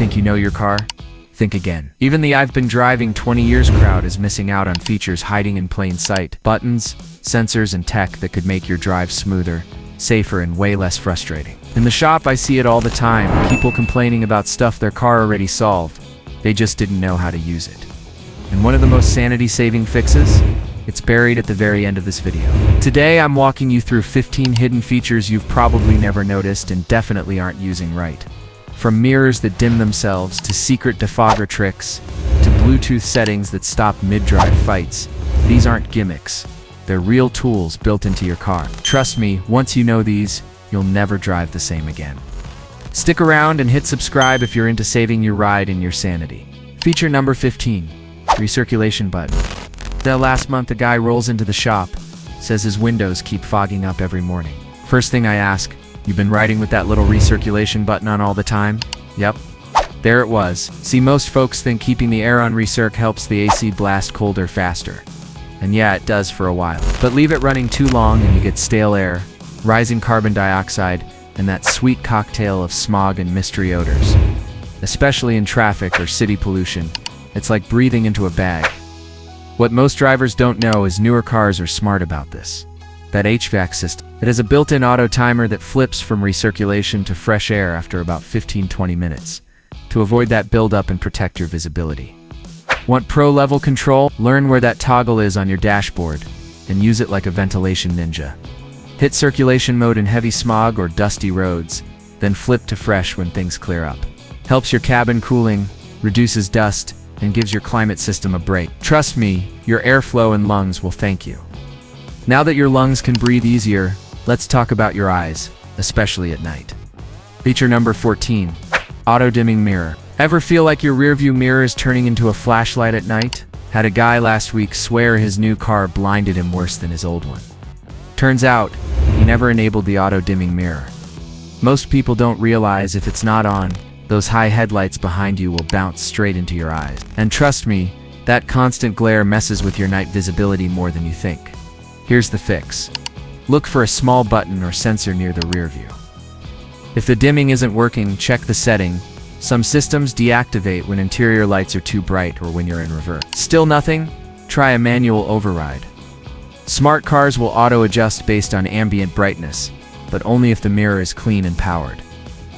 think you know your car? Think again. Even the "I've been driving 20 years" crowd is missing out on features hiding in plain sight. Buttons, sensors, and tech that could make your drive smoother, safer, and way less frustrating. In the shop, I see it all the time. People complaining about stuff their car already solved. They just didn't know how to use it. And one of the most sanity-saving fixes? It's buried at the very end of this video. Today, I'm walking you through 15 hidden features you've probably never noticed and definitely aren't using right. From mirrors that dim themselves, to secret defogger tricks, to Bluetooth settings that stop mid-drive fights, these aren't gimmicks. They're real tools built into your car. Trust me, once you know these, you'll never drive the same again. Stick around and hit subscribe if you're into saving your ride and your sanity. Feature number 15, recirculation button. Last month, a guy rolls into the shop, says his windows keep fogging up every morning. First thing I ask, "You've been riding with that little recirculation button on all the time?" Yep. There it was. See, most folks think keeping the air on recirc helps the AC blast colder faster. And yeah, it does for a while. But leave it running too long and you get stale air, rising carbon dioxide, and that sweet cocktail of smog and mystery odors. Especially in traffic or city pollution, it's like breathing into a bag. What most drivers don't know is newer cars are smart about this. That HVAC system, it has a built-in auto timer that flips from recirculation to fresh air after about 15-20 minutes, to avoid that buildup and protect your visibility. Want pro-level control? Learn where that toggle is on your dashboard, and use it like a ventilation ninja. Hit circulation mode in heavy smog or dusty roads, then flip to fresh when things clear up. Helps your cabin cooling, reduces dust, and gives your climate system a break. Trust me, your airflow and lungs will thank you. Now that your lungs can breathe easier, let's talk about your eyes, especially at night. Feature number 14, auto-dimming mirror. Ever feel like your rearview mirror is turning into a flashlight at night? Had a guy last week swear his new car blinded him worse than his old one. Turns out, he never enabled the auto-dimming mirror. Most people don't realize if it's not on, those high headlights behind you will bounce straight into your eyes. And trust me, that constant glare messes with your night visibility more than you think. Here's the fix. Look for a small button or sensor near the rear view. If the dimming isn't working, check the setting. Some systems deactivate when interior lights are too bright or when you're in reverse. Still nothing? Try a manual override. Smart cars will auto-adjust based on ambient brightness, but only if the mirror is clean and powered.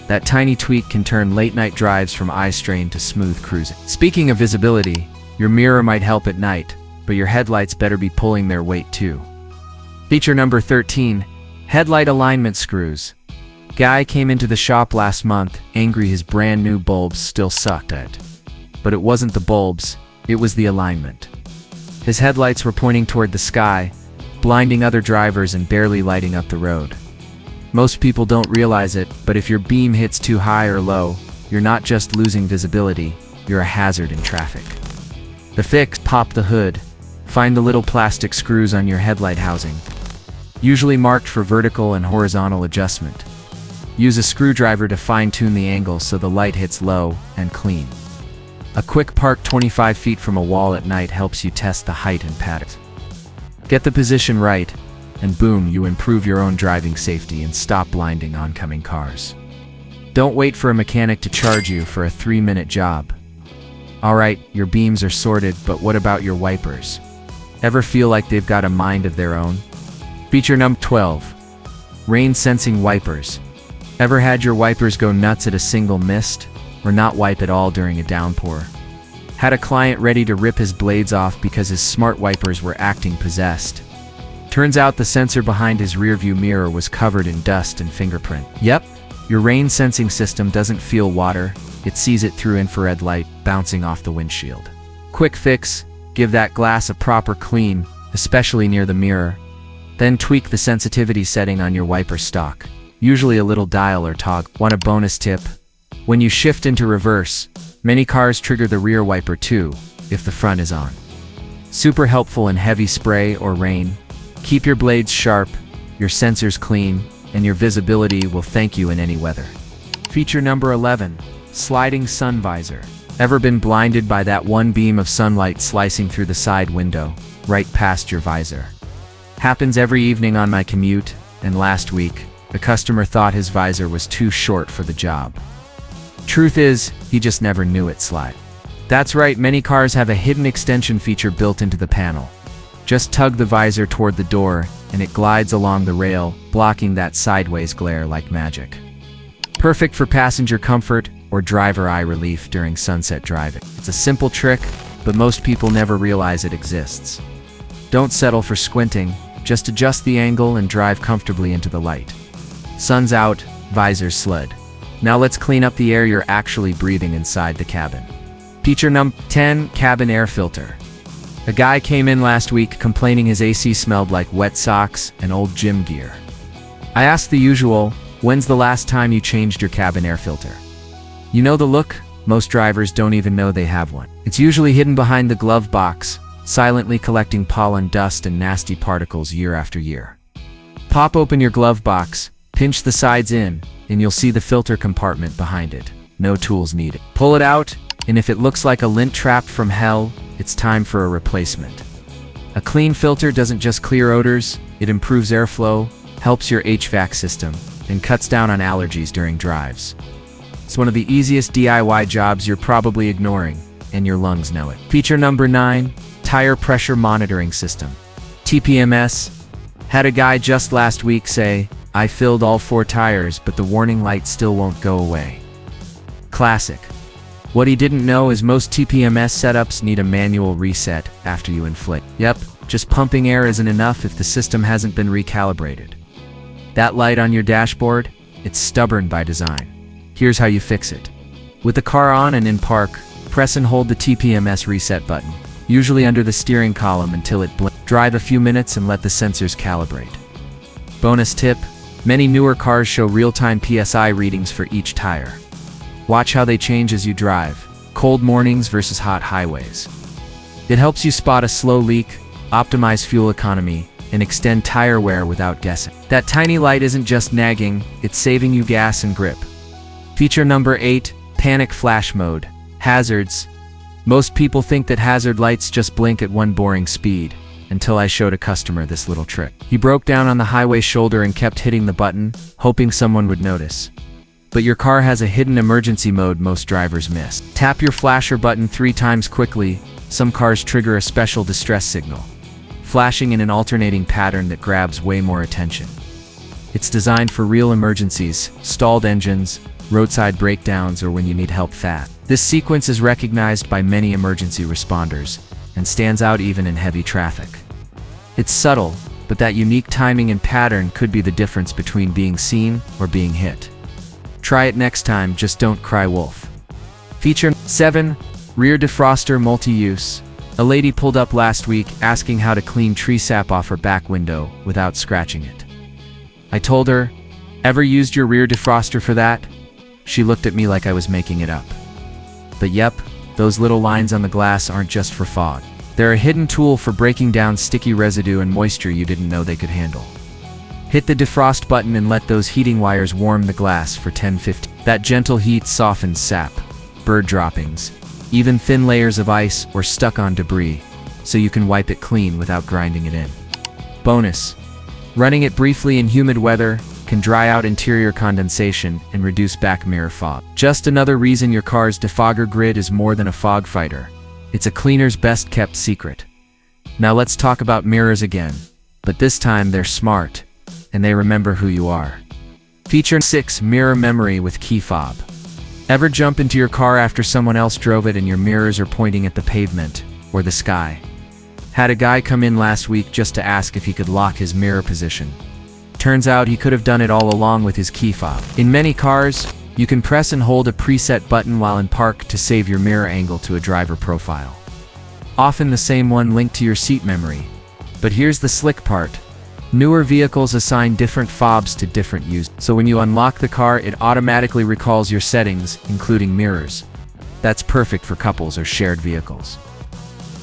That tiny tweak can turn late-night drives from eye strain to smooth cruising. Speaking of visibility, your mirror might help at night, but your headlights better be pulling their weight too. Feature number 13, headlight alignment screws. Guy came into the shop last month, angry his brand new bulbs still sucked at. But it wasn't the bulbs, it was the alignment. His headlights were pointing toward the sky, blinding other drivers and barely lighting up the road. Most people don't realize it, but if your beam hits too high or low, you're not just losing visibility, you're a hazard in traffic. The fix: pop the hood. Find the little plastic screws on your headlight housing, usually marked for vertical and horizontal adjustment. Use a screwdriver to fine-tune the angle so the light hits low and clean. A quick park 25 feet from a wall at night helps you test the height and pattern. Get the position right, and boom, you improve your own driving safety and stop blinding oncoming cars. Don't wait for a mechanic to charge you for a 3-minute job. Alright, your beams are sorted, but what about your wipers? Ever feel like they've got a mind of their own? Feature number 12, rain-sensing wipers. Ever had your wipers go nuts at a single mist, or not wipe at all during a downpour? Had a client ready to rip his blades off because his smart wipers were acting possessed. Turns out the sensor behind his rearview mirror was covered in dust and fingerprint. Yep, your rain-sensing system doesn't feel water, it sees it through infrared light bouncing off the windshield. Quick fix: give that glass a proper clean, especially near the mirror. Then tweak the sensitivity setting on your wiper stock, usually a little dial or toggle. Want a bonus tip? When you shift into reverse, many cars trigger the rear wiper too, if the front is on. Super helpful in heavy spray or rain. Keep your blades sharp, your sensors clean, and your visibility will thank you in any weather. Feature number 11, sliding sun visor. Ever been blinded by that one beam of sunlight slicing through the side window, right past your visor? Happens every evening on my commute, and last week, the customer thought his visor was too short for the job. Truth is, he just never knew it slide. That's right, many cars have a hidden extension feature built into the panel. Just tug the visor toward the door, and it glides along the rail, blocking that sideways glare like magic. Perfect for passenger comfort or driver eye relief during sunset driving. It's a simple trick, but most people never realize it exists. Don't settle for squinting, just adjust the angle and drive comfortably into the light. Sun's out, visor's slid. Now let's clean up the air you're actually breathing inside the cabin. Feature number 10, cabin air filter. A guy came in last week complaining his AC smelled like wet socks and old gym gear. I asked the usual, when's the last time you changed your cabin air filter? You know the look? Most drivers don't even know they have one. It's usually hidden behind the glove box, silently collecting pollen, dust, and nasty particles year after year. Pop open your glove box, pinch the sides in, and you'll see the filter compartment behind it. No tools needed. Pull it out, and if it looks like a lint trap from hell, it's time for a replacement. A clean filter doesn't just clear odors, it improves airflow, helps your HVAC system, and cuts down on allergies during drives. It's one of the easiest DIY jobs you're probably ignoring, and your lungs know it. Feature number 9, tire pressure monitoring system. TPMS. Had a guy just last week say, I filled all 4 tires, but the warning light still won't go away. Classic. What he didn't know is most TPMS setups need a manual reset after you inflate. Yep, just pumping air isn't enough if the system hasn't been recalibrated. That light on your dashboard, it's stubborn by design. Here's how you fix it. With the car on and in park, press and hold the TPMS reset button, usually under the steering column until it blinks. Drive a few minutes and let the sensors calibrate. Bonus tip, many newer cars show real-time PSI readings for each tire. Watch how they change as you drive, cold mornings versus hot highways. It helps you spot a slow leak, optimize fuel economy, and extend tire wear without guessing. That tiny light isn't just nagging, it's saving you gas and grip. Feature number 8, panic flash mode. Hazards. Most people think that hazard lights just blink at one boring speed, until I showed a customer this little trick. He broke down on the highway shoulder and kept hitting the button, hoping someone would notice. But your car has a hidden emergency mode most drivers miss. Tap your flasher button 3 times quickly. Some cars trigger a special distress signal, flashing in an alternating pattern that grabs way more attention. It's designed for real emergencies, stalled engines, roadside breakdowns, or when you need help fast. This sequence is recognized by many emergency responders and stands out even in heavy traffic. It's subtle, but that unique timing and pattern could be the difference between being seen or being hit. Try it next time, just don't cry wolf. Feature 7, rear defroster multi-use. A lady pulled up last week asking how to clean tree sap off her back window without scratching it. I told her, ever used your rear defroster for that? She looked at me like I was making it up. But yep, those little lines on the glass aren't just for fog. They're a hidden tool for breaking down sticky residue and moisture you didn't know they could handle. Hit the defrost button and let those heating wires warm the glass for 10-15. That gentle heat softens sap, bird droppings, even thin layers of ice or stuck-on debris, so you can wipe it clean without grinding it in. Bonus: running it briefly in humid weather can dry out interior condensation and reduce back mirror fog. Just another reason your car's defogger grid is more than a fog fighter. It's a cleaner's best-kept secret. Now let's talk about mirrors again, but this time they're smart, and they remember who you are. Feature 6, mirror memory with key fob. Ever jump into your car after someone else drove it and your mirrors are pointing at the pavement or the sky? Had a guy come in last week just to ask if he could lock his mirror position. Turns out he could have done it all along with his key fob. In many cars, you can press and hold a preset button while in park to save your mirror angle to a driver profile. Often the same one linked to your seat memory. But here's the slick part. Newer vehicles assign different fobs to different users. So when you unlock the car, it automatically recalls your settings, including mirrors. That's perfect for couples or shared vehicles.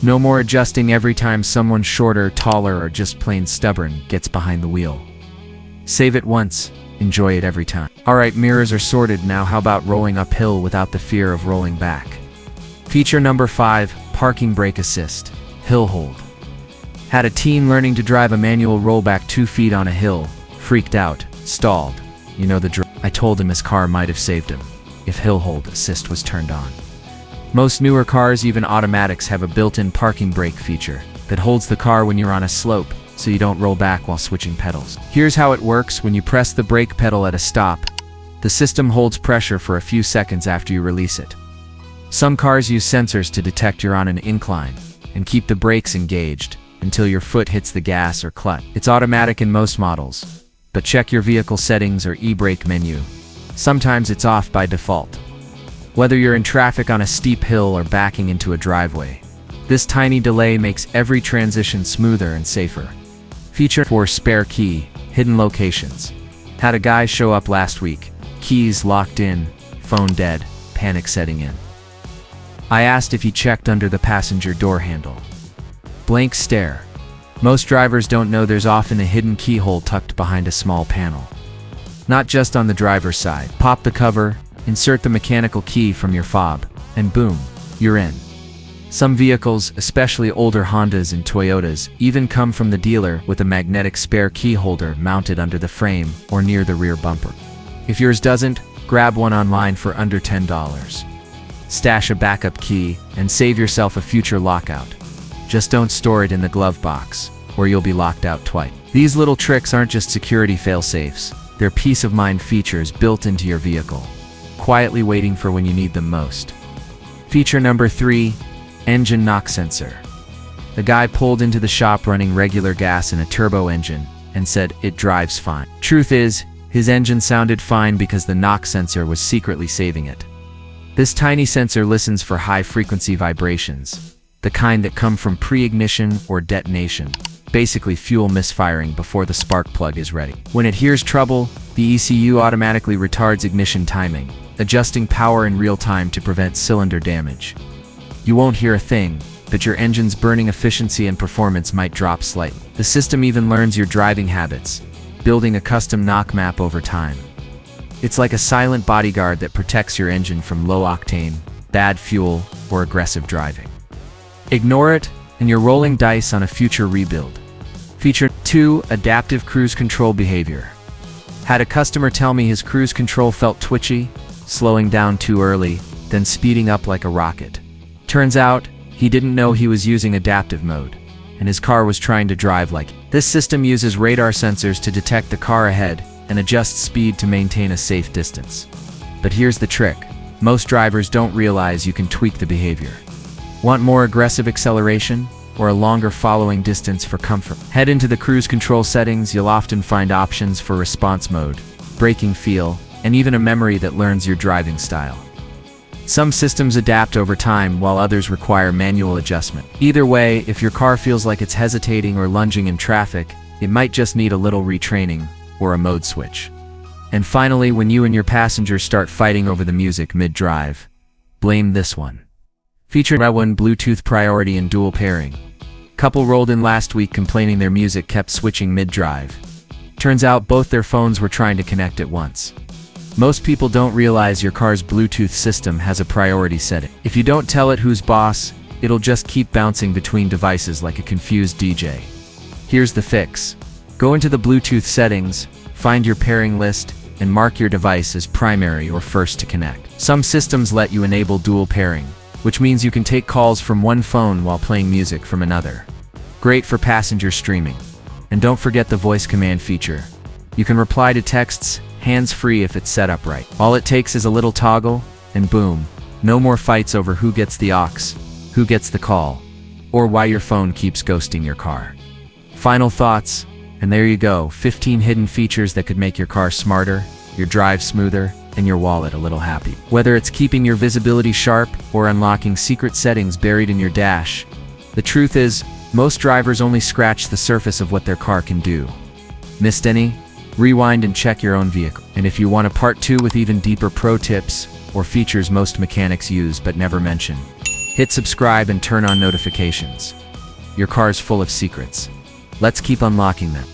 No more adjusting every time someone shorter, taller, or just plain stubborn gets behind the wheel. Save it once, enjoy it every time. Alright, mirrors are sorted, now how about rolling uphill without the fear of rolling back? Feature number 5, parking brake assist, hill hold. Had a teen learning to drive a manual rollback 2 feet on a hill, freaked out, stalled. You know the drill. I told him his car might have saved him. if hill hold assist was turned on. Most newer cars, even automatics, have a built-in parking brake feature that holds the car when you're on a slope so you don't roll back while switching pedals. Here's how it works. When you press the brake pedal at a stop, the system holds pressure for a few seconds after you release it. Some cars use sensors to detect you're on an incline and keep the brakes engaged until your foot hits the gas or clutch. It's automatic in most models, but check your vehicle settings or e-brake menu. Sometimes it's off by default. Whether you're in traffic on a steep hill or backing into a driveway, this tiny delay makes every transition smoother and safer. Feature 4: spare key, hidden locations. Had a guy show up last week. Keys locked in, phone dead, panic setting in. I asked if he checked under the passenger door handle. Blank stare. Most drivers don't know there's often a hidden keyhole tucked behind a small panel. Not just on the driver's side. Pop the cover, insert the mechanical key from your fob, and boom, you're in. Some vehicles, especially older Hondas and Toyotas, even come from the dealer with a magnetic spare key holder mounted under the frame or near the rear bumper. If yours doesn't, grab one online for under $10. Stash a backup key and save yourself a future lockout. Just don't store it in the glove box, or you'll be locked out twice. These little tricks aren't just security fail-safes, they're peace of mind features built into your vehicle, quietly waiting for when you need them most. Feature number 3, engine knock sensor. The guy pulled into the shop running regular gas in a turbo engine and said it drives fine. Truth is, his engine sounded fine because the knock sensor was secretly saving it. This tiny sensor listens for high-frequency vibrations, the kind that come from pre-ignition or detonation, basically fuel misfiring before the spark plug is ready. When it hears trouble, the ECU automatically retards ignition timing, adjusting power in real time to prevent cylinder damage. You won't hear a thing, but your engine's burning efficiency and performance might drop slightly. The system even learns your driving habits, building a custom knock map over time. It's like a silent bodyguard that protects your engine from low octane, bad fuel, or aggressive driving. Ignore it, and you're rolling dice on a future rebuild. Feature 2: adaptive cruise control behavior. Had a customer tell me his cruise control felt twitchy, slowing down too early, then speeding up like a rocket. Turns out, he didn't know he was using adaptive mode, and his car was trying to drive like it. This system uses radar sensors to detect the car ahead and adjust speed to maintain a safe distance. But here's the trick. Most drivers don't realize you can tweak the behavior. Want more aggressive acceleration or a longer following distance for comfort? Head into the cruise control settings. You'll often find options for response mode, braking feel, and even a memory that learns your driving style. Some systems adapt over time while others require manual adjustment. Either way, if your car feels like it's hesitating or lunging in traffic, it might just need a little retraining or a mode switch. And finally, when you and your passengers start fighting over the music mid-drive, blame this one. Feature 1: Bluetooth priority and dual pairing. Couple rolled in last week complaining their music kept switching mid-drive. Turns out both their phones were trying to connect at once. Most people don't realize your car's Bluetooth system has a priority setting. If you don't tell it who's boss, it'll just keep bouncing between devices like a confused DJ. Here's the fix. Go into the Bluetooth settings, find your pairing list, and mark your device as primary or first to connect. Some systems let you enable dual pairing, which means you can take calls from one phone while playing music from another. Great for passenger streaming. And don't forget the voice command feature. You can reply to texts, hands-free if it's set up right. All it takes is a little toggle, and boom, no more fights over who gets the aux, who gets the call, or why your phone keeps ghosting your car. Final thoughts, and there you go, 15 hidden features that could make your car smarter, your drive smoother, and your wallet a little happy. Whether it's keeping your visibility sharp or unlocking secret settings buried in your dash, the truth is, most drivers only scratch the surface of what their car can do. Missed any? Rewind and check your own vehicle. And if you want a part 2 with even deeper pro tips or features most mechanics use but never mention, hit subscribe and turn on notifications. Your car's full of secrets. Let's keep unlocking them.